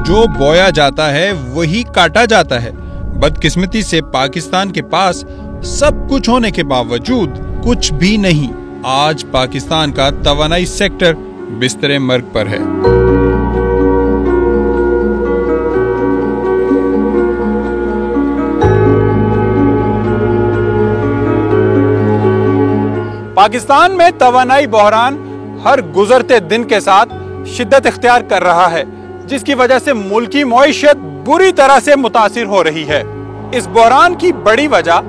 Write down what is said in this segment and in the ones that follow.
جو بویا جاتا ہے وہی کاٹا جاتا ہے۔ بدقسمتی سے پاکستان کے پاس سب کچھ ہونے کے باوجود کچھ بھی نہیں۔ آج پاکستان کا توانائی سیکٹر بستر مرگ پر ہے۔ پاکستان میں توانائی بحران ہر گزرتے دن کے ساتھ شدت اختیار کر رہا ہے، جس کی وجہ سے ملکی معیشت بری طرح سے متاثر ہو رہی ہے۔ اس بحران کی بڑی وجہ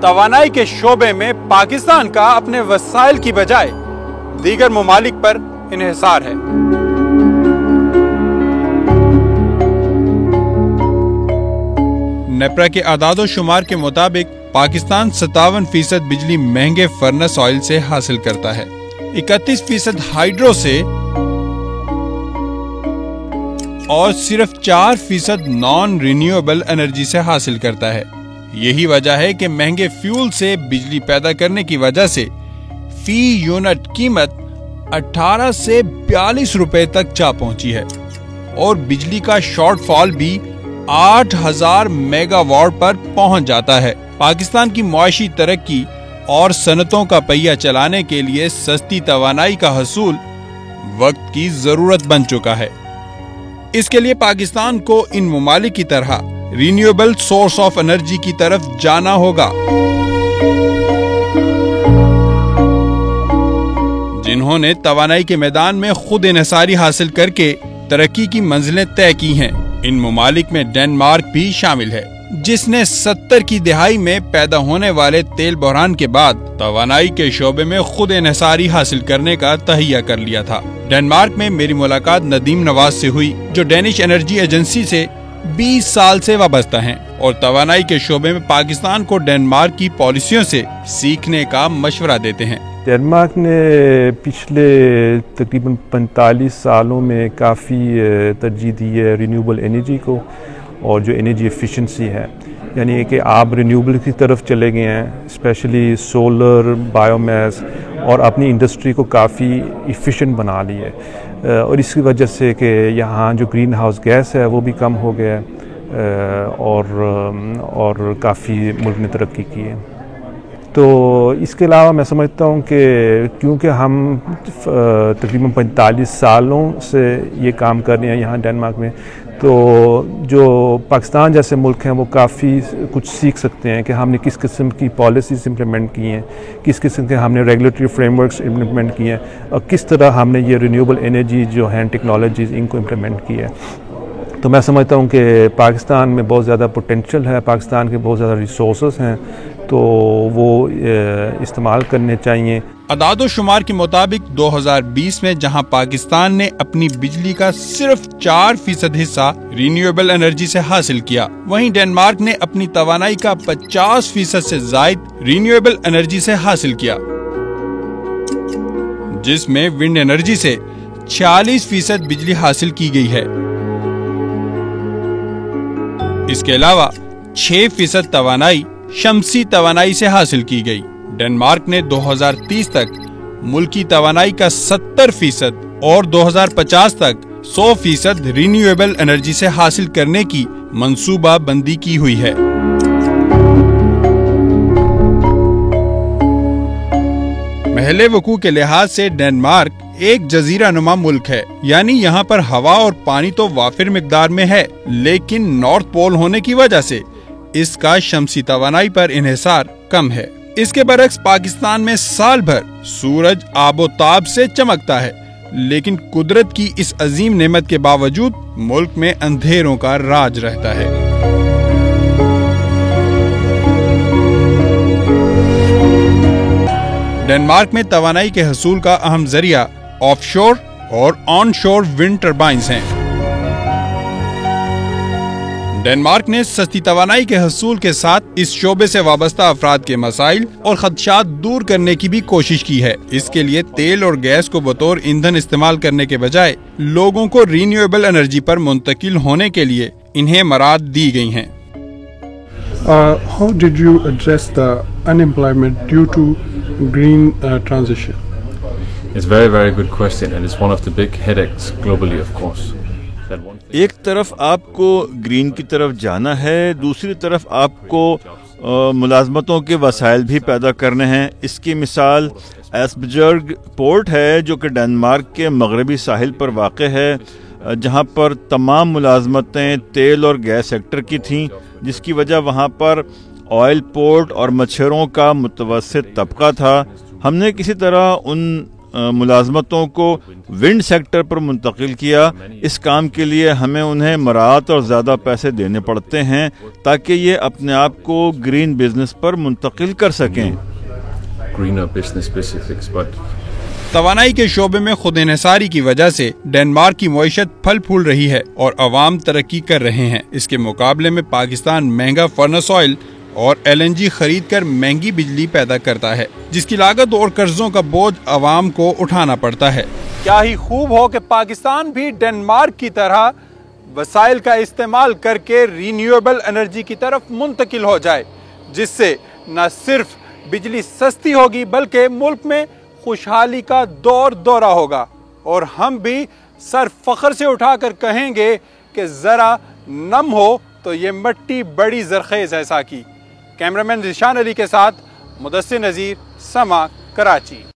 توانائی کے شعبے میں پاکستان کا اپنے وسائل کی بجائے دیگر ممالک پر انحصار ہے۔ نیپرا کے اعداد و شمار کے مطابق پاکستان 57% بجلی مہنگے فرنس آئل سے حاصل کرتا ہے، 31% ہائیڈرو سے اور صرف 4% نان رینیویبل انرجی سے حاصل کرتا ہے۔ یہی وجہ ہے کہ مہنگے فیول سے بجلی پیدا کرنے کی وجہ سے فی یونٹ قیمت 18 سے 42 روپے تک جا پہنچی ہے اور بجلی کا شارٹ فال بھی 8000 میگا واٹ پر پہنچ جاتا ہے۔ پاکستان کی معاشی ترقی اور صنعتوں کا پہیہ چلانے کے لیے سستی توانائی کا حصول وقت کی ضرورت بن چکا ہے۔ اس کے لیے پاکستان کو ان ممالک کی طرح رینیویبل سورس آف انرجی کی طرف جانا ہوگا، جنہوں نے توانائی کے میدان میں خود انحصاری حاصل کر کے ترقی کی منزلیں طے کی ہیں۔ ان ممالک میں ڈنمارک بھی شامل ہے، جس نے 70 کی دہائی میں پیدا ہونے والے تیل بحران کے بعد توانائی کے شعبے میں خود انحصاری حاصل کرنے کا تہیہ کر لیا تھا۔ ڈنمارک میں میری ملاقات ندیم نواز سے ہوئی، جو ڈینش انرجی ایجنسی سے 20 سال سے وابستہ ہیں اور توانائی کے شعبے میں پاکستان کو ڈنمارک کی پالیسیوں سے سیکھنے کا مشورہ دیتے ہیں۔ ڈنمارک نے پچھلے تقریباً 45 سالوں میں کافی ترجیح دی ہے رینیوبل انرجی کو، اور جو انرجی ایفیشنسی ہے، یعنی کہ آپ رینیوبل کی طرف چلے گئے ہیں، اسپیشلی سولر، بایو میس، اور اپنی انڈسٹری کو کافی ایفیشینٹ بنا لی ہے، اور اس کی وجہ سے کہ یہاں جو گرین ہاؤس گیس ہے وہ بھی کم ہو گیا ہے، اور کافی ملک نے ترقی کی ہے۔ تو اس کے علاوہ میں سمجھتا ہوں کہ کیونکہ ہم تقریباً 45 سالوں سے یہ کام کر رہے ہیں یہاں ڈنمارک میں، تو جو پاکستان جیسے ملک ہیں وہ کافی کچھ سیکھ سکتے ہیں کہ ہم نے کس قسم کی پالیسیز امپلیمنٹ کی ہیں، کس قسم کے ہم نے ریگولیٹری فریم ورکس امپلیمنٹ کیے ہیں، اور کس طرح ہم نے یہ رینیوبل انرجی جو ہیں ٹیکنالوجیز ان کو امپلیمنٹ کی ہے۔ تو میں سمجھتا ہوں کہ پاکستان میں بہت زیادہ پوٹینشل ہے، پاکستان کے بہت زیادہ ریسورسز ہیں، تو وہ استعمال کرنے چاہیے۔ اعداد و شمار کے مطابق 2020 میں جہاں پاکستان نے اپنی بجلی کا صرف 4% حصہ رینیویبل انرجی سے حاصل کیا، وہیں ڈنمارک نے اپنی توانائی کا 50% سے زائد رینیویبل انرجی سے حاصل کیا، جس میں ونڈ انرجی سے 46% بجلی حاصل کی گئی ہے۔ اس کے علاوہ 6% توانائی شمسی توانائی سے حاصل کی گئی۔ ڈنمارک نے 2030 تک ملکی توانائی کا 70% اور 2050 تک 100% رینیویبل انرجی سے حاصل کرنے کی منصوبہ بندی کی ہوئی ہے۔ محل وقوع کے لحاظ سے ڈنمارک ایک جزیرہ نما ملک ہے، یعنی یہاں پر ہوا اور پانی تو وافر مقدار میں ہے، لیکن نارتھ پول ہونے کی وجہ سے اس کا شمسی توانائی پر انحصار کم ہے۔ اس کے برعکس پاکستان میں سال بھر سورج آب و تاب سے چمکتا ہے، لیکن قدرت کی اس عظیم نعمت کے باوجود ملک میں اندھیروں کا راج رہتا ہے۔ ڈنمارک میں توانائی کے حصول کا اہم ذریعہ آف شور اور آن شور ونڈ ٹربائنز ہیں۔ ڈنمارک نے سستی توانائی کے حصول کے ساتھ اس شعبے سے وابستہ افراد کے مسائل اور خدشات دور کرنے کی بھی کوشش کی ہے۔ اس کے لیے تیل اور گیس کو بطور ایندھن استعمال کرنے کے بجائے لوگوں کو رینیویبل انرجی پر منتقل ہونے کے لیے انہیں مراعات دی گئی ہیں۔ How did you address the unemployment due to green transition? It's a very, very good question, and it's one of the big headaches globally, of course. ایک طرف آپ کو گرین کی طرف جانا ہے، دوسری طرف آپ کو ملازمتوں کے وسائل بھی پیدا کرنے ہیں۔ اس کی مثال ایسبجرگ پورٹ ہے جو کہ ڈنمارک کے مغربی ساحل پر واقع ہے، جہاں پر تمام ملازمتیں تیل اور گیس سیکٹر کی تھیں، جس کی وجہ وہاں پر آئل پورٹ اور مچھروں کا متوسط طبقہ تھا۔ ہم نے کسی طرح ان ملازمتوں کو ونڈ سیکٹر پر منتقل کیا۔ اس کام کے لیے ہمیں انہیں مراعات اور زیادہ پیسے دینے پڑتے ہیں تاکہ یہ اپنے آپ کو گرین بزنس پر منتقل کر سکیں۔ توانائی کے شعبے میں خود انحصاری کی وجہ سے ڈنمارک کی معیشت پھل پھول رہی ہے اور عوام ترقی کر رہے ہیں۔ اس کے مقابلے میں پاکستان مہنگا فرنس آئل اور LNG خرید کر مہنگی بجلی پیدا کرتا ہے، جس کی لاگت اور قرضوں کا بوجھ عوام کو اٹھانا پڑتا ہے۔ کیا ہی خوب ہو کہ پاکستان بھی ڈنمارک کی طرح وسائل کا استعمال کر کے رینیویبل انرجی کی طرف منتقل ہو جائے، جس سے نہ صرف بجلی سستی ہوگی بلکہ ملک میں خوشحالی کا دور دورہ ہوگا، اور ہم بھی سر فخر سے اٹھا کر کہیں گے کہ ذرا نم ہو تو یہ مٹی بڑی زرخیز ہے ساکی۔ کیمرامین ذیشان علی کے ساتھ مدثر نذیر، سما، کراچی۔